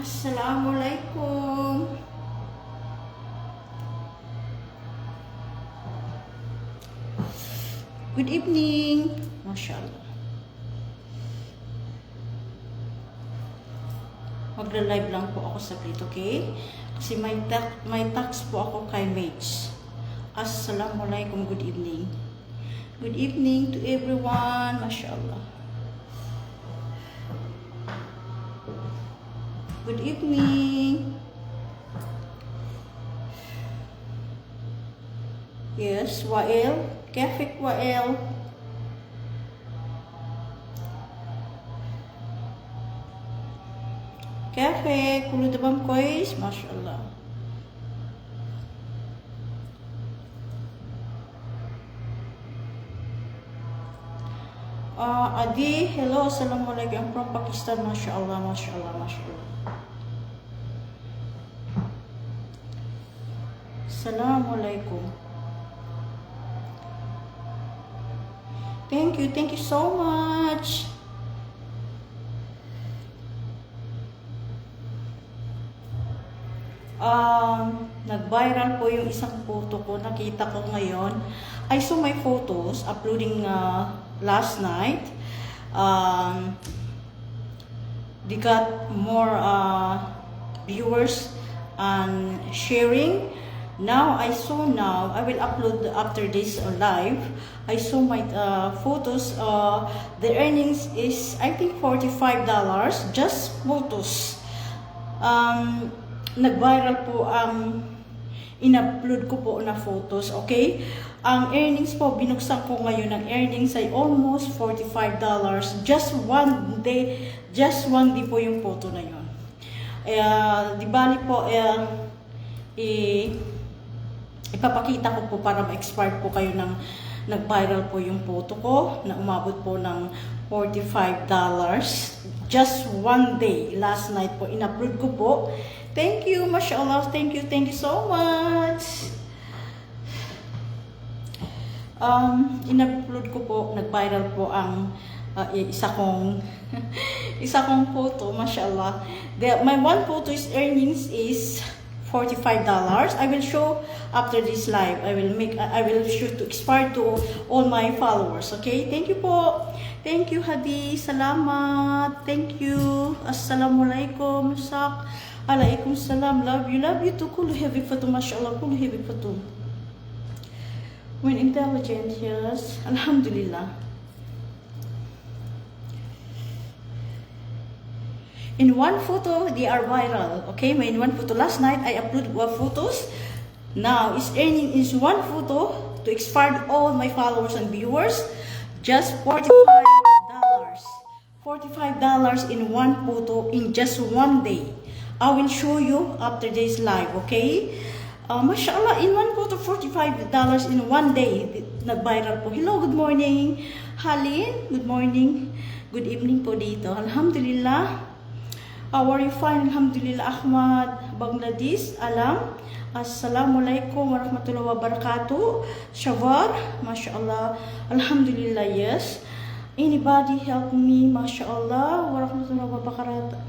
Assalamualaikum. Good evening. Mashallah. Magla-live lang po ako saglit, okay? Kasi may tax po ako kay Mates. Assalamualaikum. Good evening. Good evening to everyone. Mashallah. Good evening. Yes, Wael. Kefik Wael. Kefik. Kulo tabang kois. Mashallah. Adi, hello. Assalamualaikum. I'm from Pakistan. Mashallah. Mashallah. Mashallah. Assalamualaikum. Thank you so much. Nag-viral po yung isang photo ko. Nakita ko ngayon. I saw my photos uploading last night. They got more viewers and sharing. Now I will upload after this live. I saw my photos. The earnings is I think $45 just photos. Nag-viral po ang in-upload ko po na photos, okay? Ang earnings po, binuksan ko ngayon ng earnings ay almost $45. Just one day po yung photo na yun. Di bali po, ipapakita ko po para ma-expire po kayo ng nag-viral po yung photo ko na umabot po ng $45. Just one day, last night po, in-upload ko po. Thank you, mashallah. Thank you so much. In-upload ko po, nag-viral po ang isa kong photo, mashallah. My one photo's earnings is $45. I will show after this live. I will show to expire to all my followers. Okay? Thank you po. Thank you, Hadi. Salamat. Thank you. Assalamualaikum. Sak. Alaikum salam. Love you too. Kulu heavy fatu. Mashallah. Kulu heavy fatu. When intelligent, yes. Alhamdulillah. In one photo, they are viral. Okay, in one photo. Last night, I uploaded photos. Now, it's earning is one photo to expire all my followers and viewers. Just $45. $45 in one photo in just one day. I will show you after this live, okay? Mashallah, in one photo, $45 in one day. Nag-viral po. Hello, good morning. Halin, good morning. Good evening po dito. Alhamdulillah. How are you fine? Alhamdulillah. Ahmad, Bangladesh, Alam. Assalamualaikum warahmatullahi wabarakatuh. Shawar, mashallah. Alhamdulillah, yes. Anybody help me? Mashallah. Warahmatullahi wabarakatuh.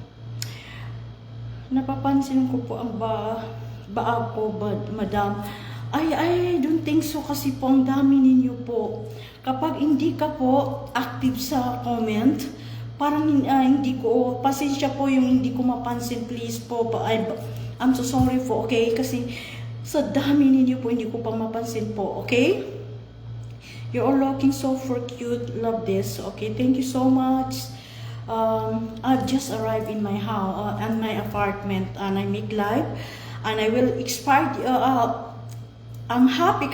Napapansin ko po ang baa ko, madam. I don't think so kasi po ang dami ninyo po. Kapag hindi ka po active sa comment, parang hindi ko, pasensya po yung hindi ko mapansin, please po. I'm so sorry po, okay? Kasi sa dami ninyo po, hindi ko pa mapansin po, okay? You're all looking so for cute. Love this, okay? Thank you so much. I've just arrived in my house, and my apartment, and I make live, and I will expire. I'm happy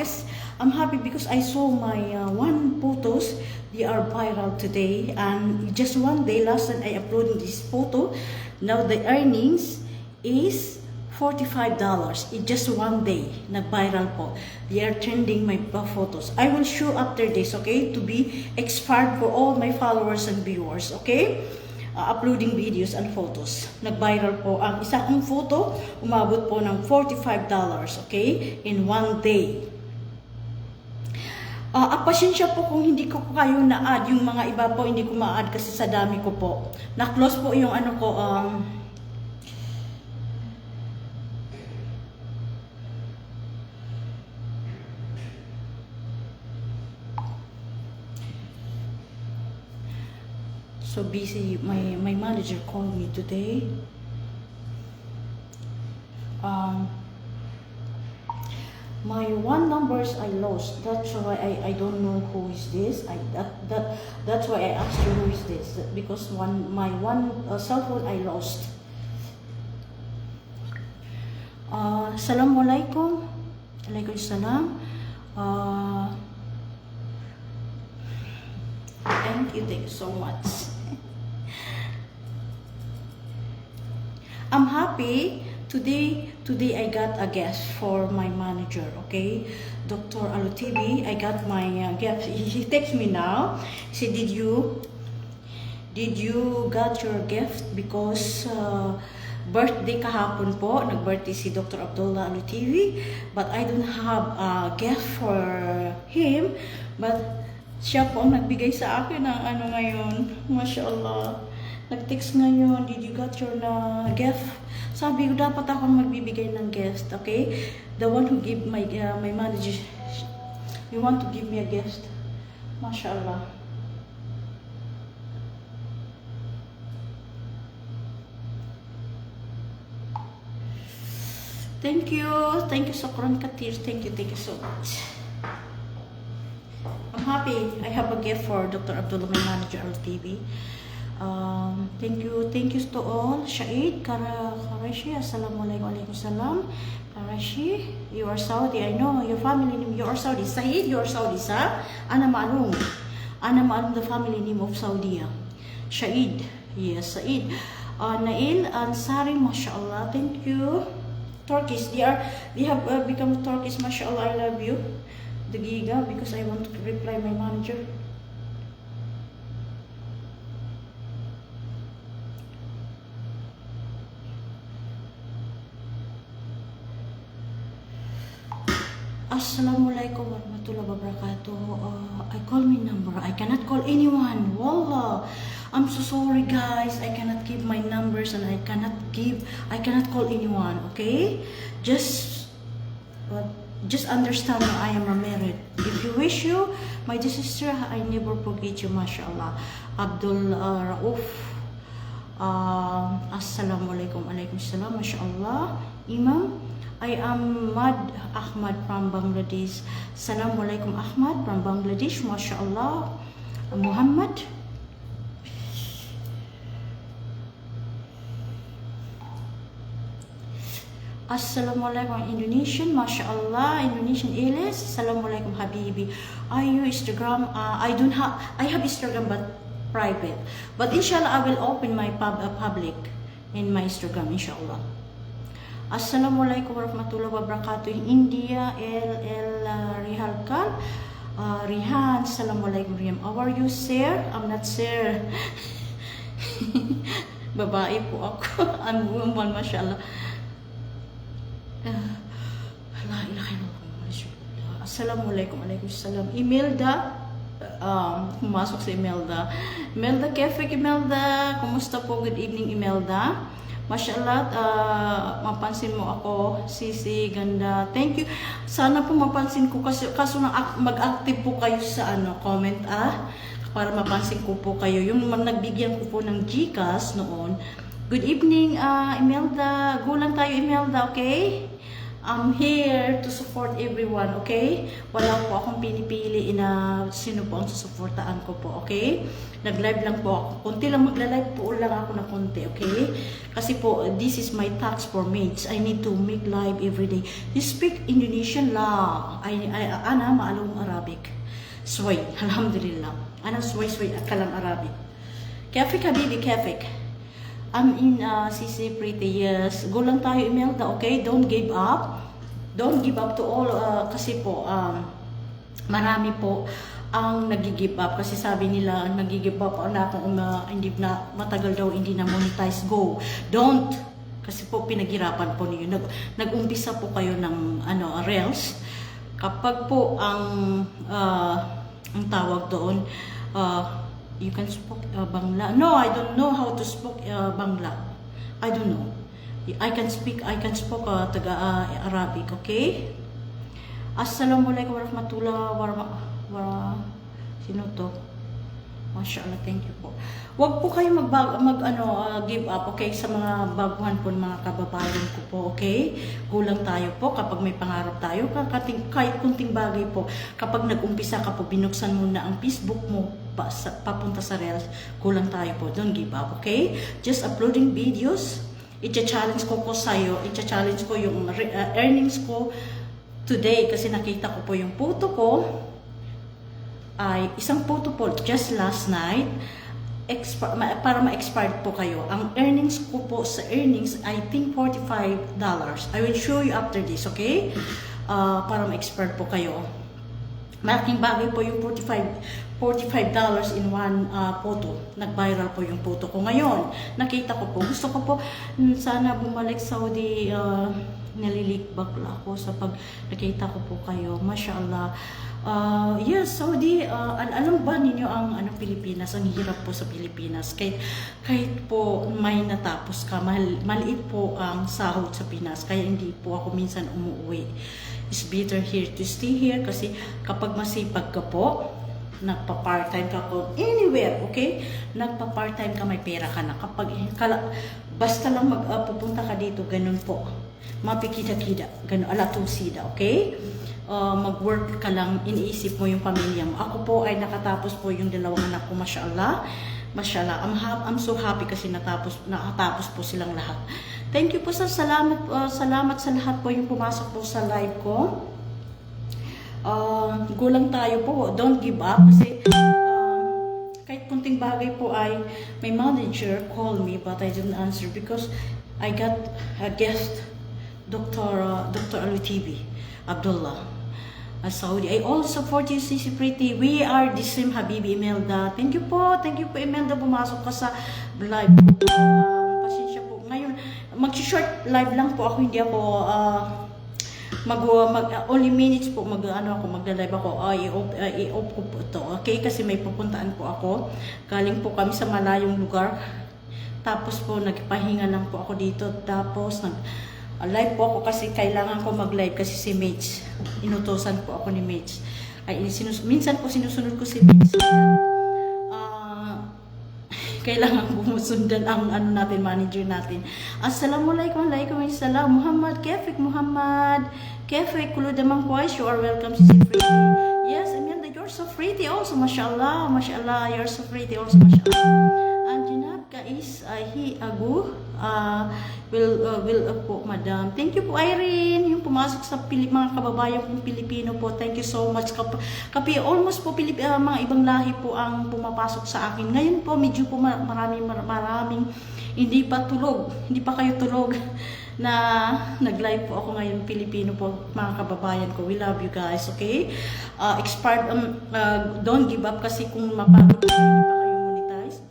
because I saw my one photos. They are viral today, and just one day last time I uploaded this photo. Now the earnings is $45 in just one day. Nag-viral po. They are trending my photos. I will show after this, okay, to be expired for all my followers and viewers, okay? Uploading videos and photos. Nag-viral po ang isa kong photo, umabot po ng $45, okay, in one day. Pasensya po kung hindi ko kayo na-add, yung mga iba po hindi ko ma-add kasi sa dami ko po. Na-close po yung ano ko, so busy. My manager called me today. My one numbers I lost. That's why I don't know who is this. That's why I asked you who is this, because my one cell phone I lost. Assalamualaikum. Alaikum salam. Thank you so much. I'm happy. Today I got a guest for my manager, okay? Dr. Alutibi, I got my gift. He texts me now. He said, did you got your gift? Because birthday kahapon po, nag-birthday si Dr. Abdullah Alutibi, but I don't have a gift for him, but siya po ang nagbigay sa akin ng ano ngayon. Mashallah. Nag-text ngayon, did you got your gift? Sabi ko, dapat ako magbibigay ng gift, okay? The one who give my manager, you want to give me a gift? Mashallah. Thank you Sokron Katir, thank you so much. I'm happy I have a gift for Dr. Abdullah, my manager on TV. Thank you to all. Shahid Karashi, assalamualaikum, alaikum salam. Karashi, you are Saudi. I know your family name. You are Saudi. Said, you are Saudi, sir. Ana ma'alum, the family name of Saudi. Shahid, yes, Said. Nail Ansari, mashallah. Thank you. Turkish, they have become Turkish. Mashallah, I love you. The Giga, because I want to reply my manager. Assalamualaikum warahmatullahi wabarakatuh. I call my number. I cannot call anyone. Wallah. I'm so sorry guys. I cannot give my numbers and I cannot call anyone, okay? Just understand that I am married. If you wish you, my dear sister, I never forget you, mashallah. Abdul Rauf. Assalamualaikum, alaikum salam, mashallah. Imam, I am Mad Ahmad from Bangladesh. Assalamualaikum Ahmad from Bangladesh, mashallah. Muhammad. Assalamualaikum Indonesian, mashallah. Indonesian Elis. Assalamualaikum Habibi. Are you Instagram? I have Instagram but private. But inshallah I will open my public in my Instagram, inshallah. Assalamualaikum warahmatullahi wabarakatuh. India Rihalkal. Rihan, assalamualaikum Rihan. How are you, sir? I'm not sir. Babae po ako. I'm woman, mashallah. La ilaha illallah. Assalamualaikum, alaikum salam. Imelda, pumasok si Imelda. Imelda, Kefik Imelda. Kumusta po? Good evening, Imelda. Mashallah, mapansin mo ako, Sisi, ganda. Thank you. Sana po mapansin ko kaso mag-active po kayo sa comment para mapansin ko po kayo. Yung nagbigyan ko po ng GCash noon. Good evening, Imelda. Go lang tayo, Imelda, okay? I'm here to support everyone, okay? Wala po akong pinipili na sino po ang susuportaan ko po, okay? Nag-live lang po ako. Kunti lang magla-live po lang ako na kunti, okay? Kasi po, this is my task for mates. I need to make live every day. You speak Indonesian la. Ana maalum Arabic. Sway, alhamdulillah. Ana sway kalam Arabic. Kafik habibi, kafik. I'm in CC Pretty, yes. Go lang tayo, Imelda, okay? Don't give up. Don't give up to all, kasi po, marami po ang nag-give up. Kasi sabi nila, nag-give up na kung hindi na, matagal daw hindi na monetize. Go. Don't. Kasi po, pinaghirapan po niyo. Nag-umpisa po kayo ng, Reels. Kapag po ang tawag doon, you can speak Bangla. No, I don't know how to speak Bangla. I don't know. I can speak Arabic, okay? Assalamualaikum warahmatullahi wabarakatuh. Sino to? Mashallah, thank you po. Huwag po kayo give up, okay, sa mga baguhan po ng mga kababayan ko po, okay? Kulang tayo po kapag may pangarap tayo, kahit kunting bagay po. Kapag nag-umpisa ka po, binuksan mo na ang Facebook mo papunta sa Reels, kulang tayo po. Don't give up, okay? Just uploading videos. I-challenge ko sa'yo, i-challenge ko yung earnings ko today kasi nakita ko po yung photo ko. Ay isang photo po just last night para ma-expired po kayo. Ang earnings ko po sa earnings, I think $45. I will show you after this, okay? Para ma-expired po kayo. Malaking bagay po yung $45 in one photo. Nag-viral po yung photo ko ngayon. Nakita ko po. Gusto ko po sana bumalik Saudi. Nalilikbak ako sa pag nakita ko po kayo. Mashallah. Yes, Saudi, alam ba ninyo ang Pilipinas, ang hirap po sa Pilipinas. Kahit po may natapos ka, maliit po ang sahod sa Pinas. Kaya hindi po ako minsan umuwi. It's better here to stay here kasi kapag masipag ka po, nagpa-part-time ka po anywhere, okay? Nagpa-part-time ka, may pera ka na. Basta lang pupunta ka dito, ganun po. Mapikita-kida, ganun, alatusida, okay? Mag-work ka lang, iniisip mo yung pamilya mo. Ako po ay nakatapos po yung dalawang anak ko, mashallah. Mashallah, I'm so happy kasi nakatapos po silang lahat. Thank you po salamat sa lahat po yung pumasok po sa live ko. Gulang tayo po, don't give up kasi kahit kunting bagay po ay my manager called me but I didn't answer because I got a guest, Dr. Al-TV Abdullah Saudi. I also support you, Sisi Pretty. We are the same, Habibi Imelda. Thank you po Imelda, pumasok ka sa live. Pasensya po. Ngayon, mag-short live lang po ako, hindi ako only minutes po magla-live ako. I-off ko po ito. Okay, kasi may pupuntaan po ako. Galing po kami sa malayong lugar. Tapos po nagpahinga lang po ako dito. Tapos live po ako kasi kailangan ko mag-live kasi si Mates. Inutosan po ako ni Mates. Minsan po sinusunod ko si Mates. Kailangan bumusundan ang manager natin. Assalamualaikum, alaikum assalam. Muhammad Kefik, kulo damang kwais, you are welcome to Pretty. Yes, Amanda, you're so pretty also, mashallah, you're so pretty also, mashallah. Janab guys, will po, madam. Thank you po, Irene, yung pumasok sa mga kababayan kong Pilipino po. Thank you so much. Almost po mga ibang lahi po ang pumapasok sa akin. Ngayon po, medyo po maraming hindi pa kayo tulog na nag-live po ako ngayon, Pilipino po, mga kababayan ko. We love you guys, okay? Don't give up kasi kung mapagod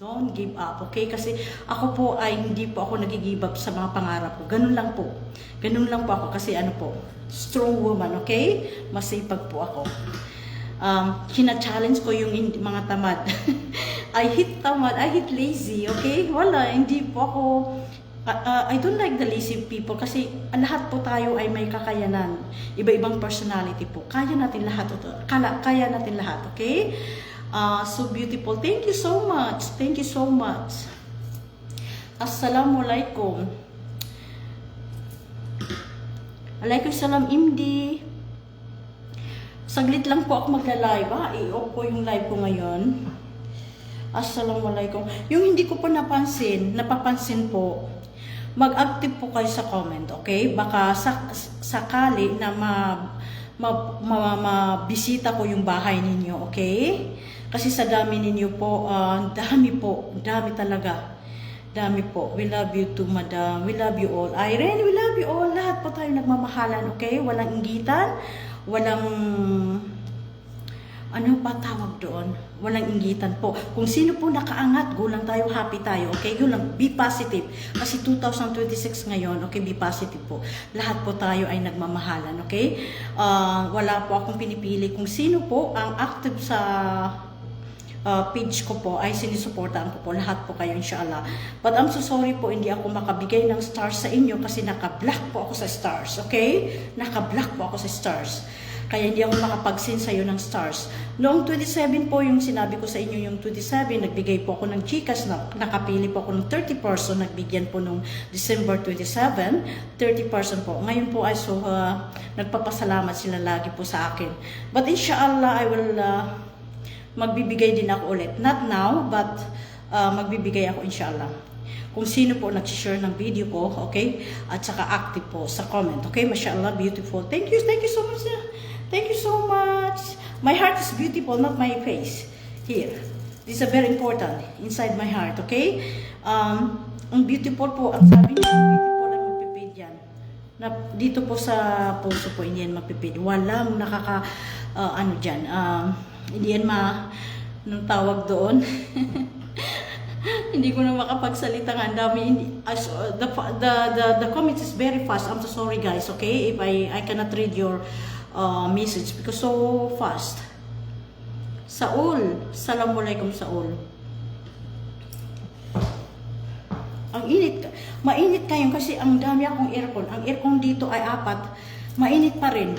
don't give up, okay? Kasi ako po ay hindi po ako nag-give up sa mga pangarap ko. Ganun lang po ako kasi strong woman, okay? Masipag po ako. Kina-challenge ko yung mga tamad. I hate tamad, I hate lazy, okay? Wala, hindi po ako I don't like the lazy people kasi lahat po tayo ay may kakayanan. Iba-ibang personality po. Kaya natin lahat, okay? So beautiful. Thank you so much. Assalamualaikum. Alaikum salam, Imdi. Saglit lang po ako magla-live, i-off ko yung live ko ngayon. Assalamualaikum. Yung hindi ko po napapansin po, mag-active po kayo sa comment, okay? Baka sakali na mabisita ko yung bahay ninyo, okay? Kasi sa dami ninyo po, dami talaga. Dami po. We love you too, madam. We love you all. Irene, we love you all. Lahat po tayo nagmamahalan, okay? Walang inggitan, walang walang inggitan po. Kung sino po nakaangat, gulang tayo, happy tayo, okay? Gulang, be positive. Kasi 2026 ngayon, okay, be positive po. Lahat po tayo ay nagmamahalan, okay? Wala po akong pinipili. Kung sino po ang active sa page ko po ay sinisuportahan ko po lahat po kayo, inshallah. But I'm so sorry po, hindi ako makabigay ng stars sa inyo kasi naka-black po ako sa stars, okay? Naka-black po ako sa stars. Kaya hindi ako makapag-send sa'yo ng stars. Noong 27 po yung sinabi ko sa inyo, yung 27, nagbigay po ako ng Gcash, nakapili po ako ng 30 person, nagbigyan po nung December 27, 30 person po. Ngayon po ay nagpapasalamat sila lagi po sa akin. But inshallah, I will magbibigay din ako ulit. Not now, but magbibigay ako inshallah. Kung sino po nag-share ng video ko, okay? At saka active po sa comment, okay? Mashallah, beautiful. Thank you so much. Thank you so much. My heart is beautiful, not my face. Here. This is very important. Inside my heart, okay? Ang beautiful po, ang sabi niya, beautiful ang magpipid yan. Dito po sa puso po, hindi yan magpipid. Walang ano dyan, hindi yan anong tawag doon? Hindi ko na makapagsalita nga. Ang dami. The comments is very fast. I'm so sorry guys, okay? If I cannot read your message because so fast. Saul. Assalamualaikum Saul. Ang init. Mainit kayo kasi ang dami akong aircon. Ang aircon dito ay 4. Mainit pa rin.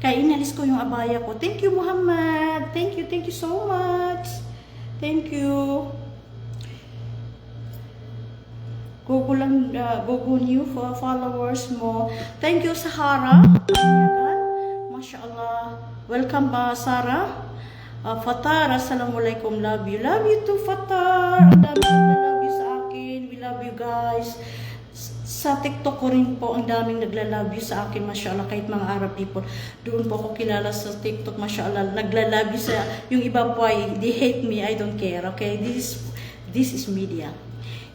Kaya inalis ko yung abaya ko. Thank you Muhammad. Thank you so much. Thank you. Google new followers mo. Thank you Sahara. Mashallah. Welcome Sarah. Fatar, assalamualaikum. Love you. Love you too Fatar. Ang dami nagla-love you sa akin. We love you guys. Sa TikTok ko rin po, ang daming nagla-love you sa akin, mashallah, kahit mga Arab people. Doon po ako kilala sa TikTok, mashallah, nagla-love you sa, yung iba po ay, they hate me, I don't care, okay? This is media.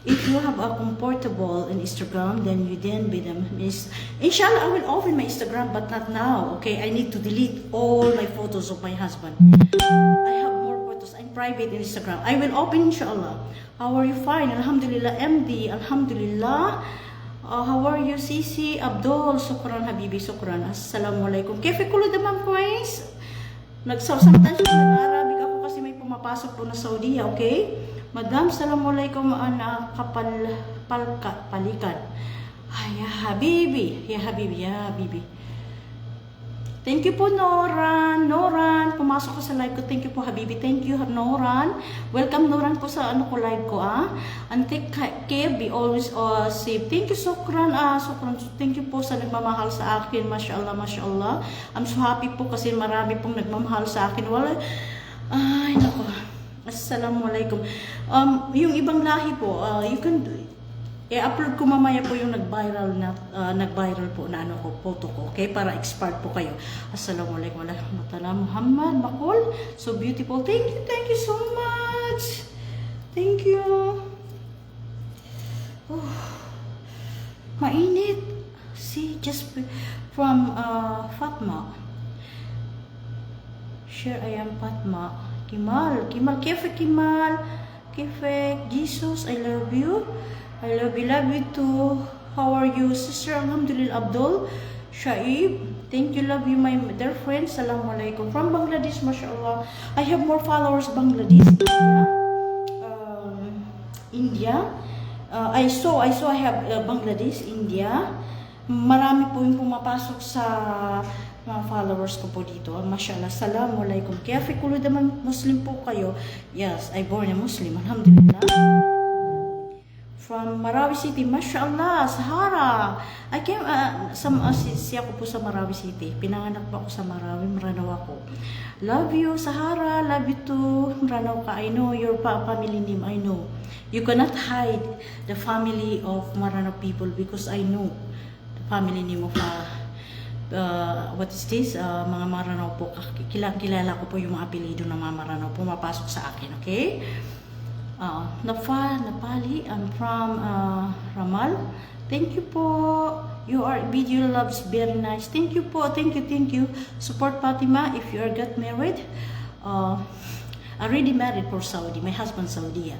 If you have a comfortable in Instagram, then you then be them. Inshallah, I will open my Instagram, but not now, okay? I need to delete all my photos of my husband. I have more photos. I'm private in Instagram. I will open, inshallah. How are you? Fine. Alhamdulillah, MD. Alhamdulillah. How are you, Sisi? Abdul. Sukran, Habibi. Sukran. Assalamualaikum. Kefe kulo damang kois. Sometimes nag-Arabic ako kasi may pumapasok po na Saudi, okay? Madam, assalamualaikum, palikan. Ay, ya Habibi. Ya Habibi, ya Habibi. Thank you po, Noran. Noran, pumasok ko sa live ko. Thank you po, Habibi. Thank you, Noran. Welcome, Noran, po sa live ko, Antik Kev, be always safe. Thank you, Sukran. Sukran. Thank you po sa nagmamahal sa akin. Mashallah, mashallah. I'm so happy po kasi marami pong nagmamahal sa akin. Ay, nako. Assalamualaikum. Yung ibang lahi po, you can do it. I-upload ko mamaya po yung nag-viral po na photo ko, okay? Para expired po kayo. Assalamualaikum warahmatullahi Muhammad Bakul. So beautiful. Thank you so much. Thank you. Mainit. See, just from Fatma. Share, I am Fatma. Kimal, Kefe Kimal. Kefe, Jesus, I love you. I love you too. How are you, sister? Alhamdulillah, Abdul. Shaib. Thank you, love you, my dear friends. Assalamualaikum. From Bangladesh, mashallah. I have more followers, Bangladesh. India. I saw I have Bangladesh, India. Marami po yung pumapasok sa mga followers ko po dito. Mashallah. Assalamualaikum. Kaya fikulo naman Muslim po kayo. Yes, I born a Muslim. Alhamdulillah. From Marawi City, mashallah, Sahara. I came, siya ko po sa Marawi City. Pinanganak po ako sa Marawi, Maranaw ako. Love you, Sahara. Love you too. Maranaw ka. I know your family name. I know. You cannot hide the family of Maranaw people because I know the family name of what is this? Mga Maranaw po. Kilala ko po yung mga apelido ng mga Maranaw. Pumapasok sa akin, okay? Napali, I'm from Ramal. Thank you po. Your video loves very nice. Thank you po. Thank you. Support Fatima if you are got married. Already married for Saudi. My husband Saudi.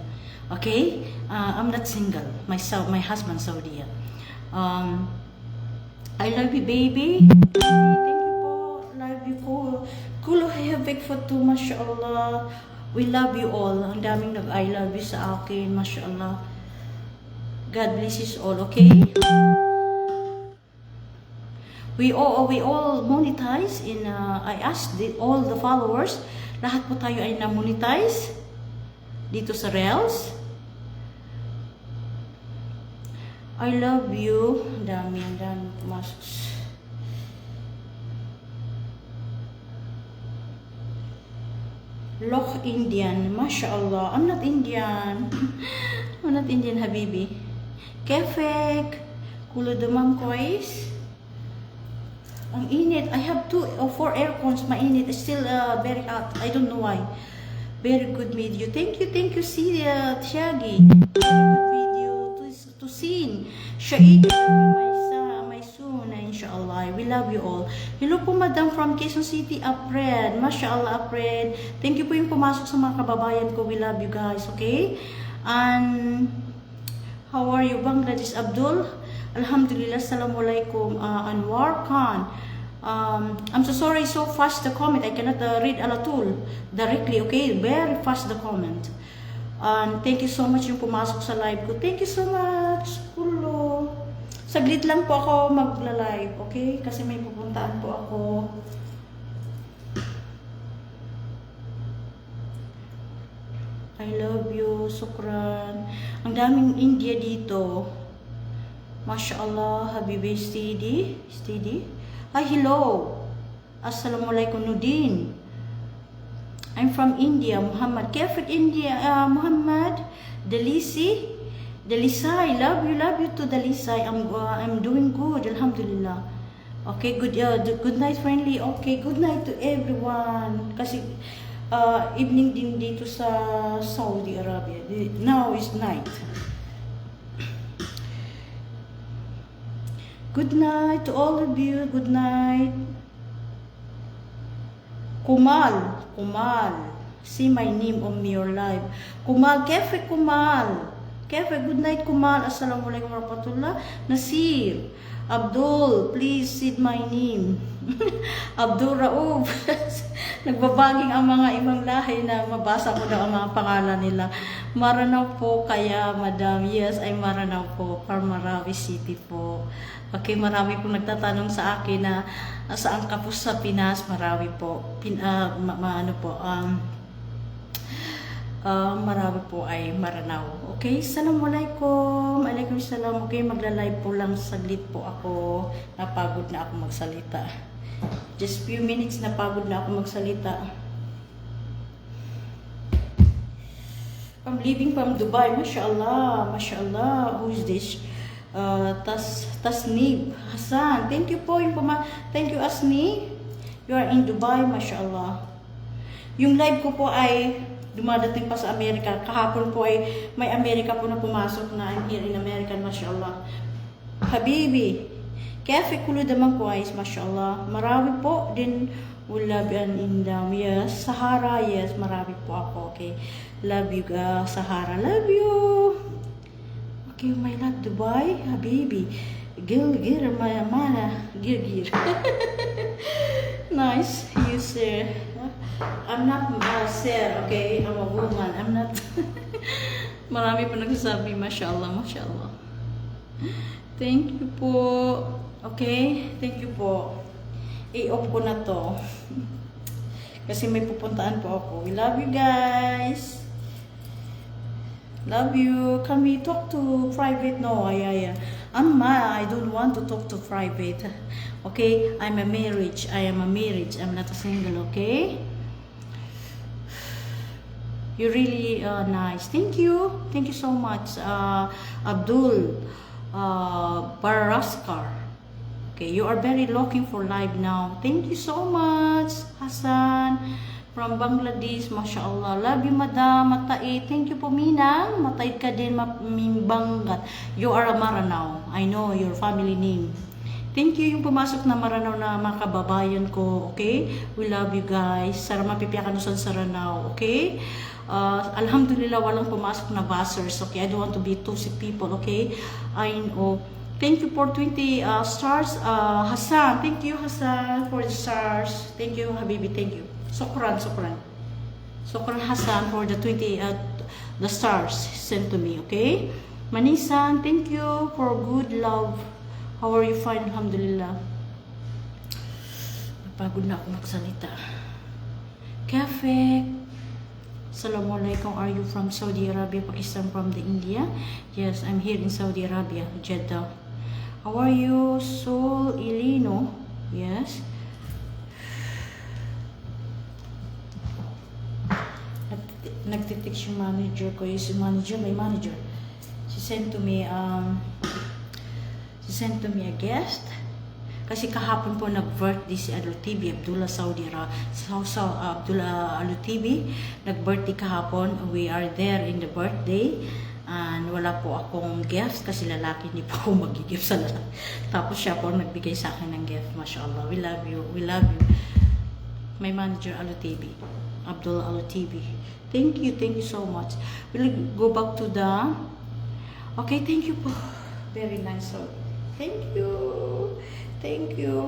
Okay? I'm not single. My husband Saudi. I love you, baby. Thank you po. Love you po. Kulo hevek for too, mashallah. We love you all. Ang daming I love you sa akin. Mashallah. God bless you all, okay? we all monetize in I asked all the followers, lahat po tayo ay na-monetize dito sa Reels. I love you. Ang dami pumasok. Loch Indian, mashallah. I'm not Indian. I'm not Indian, habibi. Kefek, kulo dumang kois. Ang init. I have 2 or 4 aircons. Mainit. It's still very hot. I don't know why. Very good video. Thank you, see Tiagi. Very good video to see. Shaid, may soon, inshallah. We love you all. Hello po, Madam from Quezon City, Apred. Mashallah, Apred. Thank you po yung pumasok sa mga kababayan ko. We love you guys, okay? And how are you, Bangladesh, Abdul? Alhamdulillah, assalamualaikum, Anwar Khan. I'm so sorry, so fast the comment. I cannot read alatul directly, okay? Very fast the comment. And thank you so much yung pumasok sa live ko. Thank you so much, Kulo. Saglit lang po ako magla-live, okay? Kasi may pupuntaan po ako. I love you, sukran. Ang daming India dito. MashaAllah, Habibi, steady. Hi, hello. Assalamualaikum, Nudin. I'm from India, Muhammad. Kefik India, Muhammad. Delisi, I love you to Delisai. I'm doing good, alhamdulillah. Okay, good night, friendly. Okay, good night to everyone. Kasi evening din dito sa Saudi Arabia. Now is night. Good night to all of you. Good night. Kumal. See my name on your live. Kumal. Kefe, good night, Kumal. Assalamualaikum warahmatullah. Nasir. Abdul, please see my name. Abdul Rauf. Nagbabaging ang mga ibang lahi na mabasa ko daw ang mga pangalan nila. Maranao po kaya, Madam. Yes, ay Maranao po. Parmarawi City po. Okay, marami pong nagtatanong sa akin na saan ka po sa Pinas. Marami po. Marami po ay Maranao. Okay, assalamualaikum. Alaikum salam. Okay, magla-live po lang saglit po ako. Napagod na ako magsalita. Just few minutes napagod na ako magsalita. I'm leaving from Dubai. Mashallah. Who is this? Tasnib Hassan. Thank you po. Thank you, Asni. You are in Dubai. Mashallah. Yung live ko po ay dumadating pa sa Amerika. Kahapon po ay may Amerika po na pumasok na I'm here in America. Mashallah. Habibi. Cafe kulo damang kuwais. Mashallah. Marami po din. Ulabian indam. Yes. Sahara. Yes. Marami po ako. Okay. Love you, Sahara. Love you. Okay, my love, Dubai. Habibi. Gir. Nice. You sir. I'm not sir, okay? I'm a woman. I'm not. Marami pa nagsasabi, mashallah. Thank you po. Okay? Thank you po. I-off ko na to. Kasi may pupuntaan po ako. We love you guys. Love you. Can we talk to private? No, I don't want to talk to private. Okay? I am a marriage. I'm not a single, okay? You're really nice. Thank you so much, Abdul Baraskar. Okay, you are very looking for live now. Thank you so much, Hassan from Bangladesh. Mashallah. Love you, Madam Matai. Thank you po, Minang. Matai ka din, Mimbangat. You are a Maranao. I know your family name. Thank you yung pumasok na Maranao na mga kababayan ko. Okay? We love you guys. Sara mapipiyakan sa Saranao. Okay? Alhamdulillah, walang pumasok na buzzers. Okay? I don't want to be toxic people. Okay? I know. Thank you for 20 stars. Hassan. Thank you, Hassan, for the stars. Thank you, Habibi. Thank you. Sukran Hassan for the 20 the stars sent to me. Okay? Manisan, thank you for good love. How are you? Fine, alhamdulillah. Pagod na ako magsalita. Cafe. Assalamualaikum. Are you from Saudi Arabia, Pakistan, from the India? Yes, I'm here in Saudi Arabia, Jeddah. How are you? Sol Ilino. Yes. Nagtitext yung manager ko. Yung manager, my manager. She sent to me a guest. Kasi kahapon po nag-birthday si Alutibi, Abdullah Abdullah Alutibi. Nag-birthday kahapon. We are there in the birthday. And wala po akong gift kasi lalaki, hindi po ako mag-gift sa lalaki. Tapos siya po nagbigay sa akin ng gift. MashaAllah. We love you. We love you. My manager Alutibi. Abdullah Alutibi. Thank you so much. We'll go back to the... Okay, thank you po. Very nice. So, thank you. Thank you.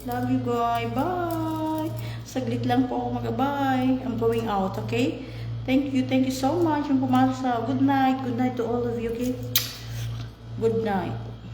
Love you guys. Bye. Saglit lang po ako mag-bye. I'm going out, okay? Thank you so much. Yung pumasok sa good night to all of you, okay? Good night.